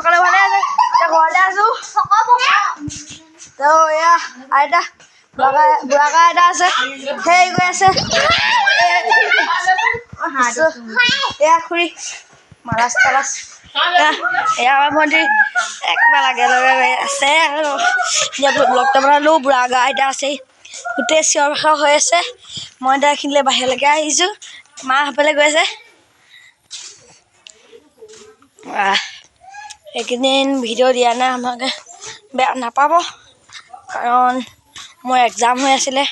সকলে ভালে আছে ঘৰতে আছো তো এয়া আইতা বুঢ়াকা আইতা আছে সেই গৈ আছে এয়া খুৰী মালাচ তালাচ এয়া ভণ্টি একবাৰ লাগে আছে আৰু ব্লগটো বনালোঁ বুঢ়াকা আইতা আছেই গোটেই চিঞৰ বাখৰ হৈ আছে মই এতিয়া এইখিনিলে বাহিৰলৈকে আহিছোঁ মা সেইফালে গৈ আছে এইকেইদিন ভিডিঅ' দিয়া নাই আমাকে বেয়া নাপাব কাৰণ মোৰ এক্সাম হৈ আছিলে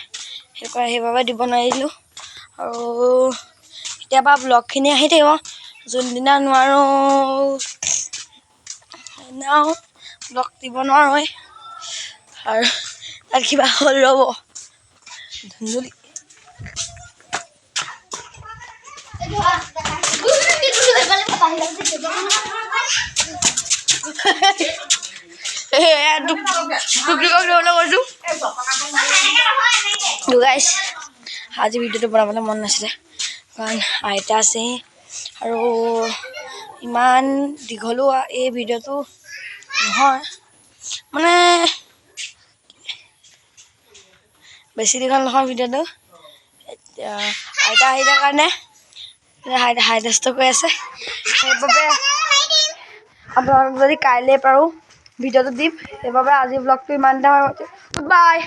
সেইবাবে দিব নোৱাৰিলোঁ আৰু কেতিয়াবা ব্লগখিনি আহি থাকিব যোনদিনা নোৱাৰোঁ সেইদিনাও ব্লগ দিব নোৱাৰোঁৱেই আৰু তাত কিবা হ'ল ৰ'ব ধুন্দুলি গাইছ আজি ভিডিঅ'টো বনাবলৈ মন নাছিলে কাৰণ আইতা আছেই আৰু ইমান দীঘলো এই ভিডিঅ'টো নহয় মানে বেছি দীঘল নহয় ভিডিঅ'টো এতিয়া আইতা আহিলে কাৰণে হাইডেষ্ট কৰি আছে সেইবাবে আপোনালোক যদি কাইলৈ পাৰোঁ ভিডিঅ'টো দিম সেইবাবে আজি ব্লগটো ইমানতে গুড বাই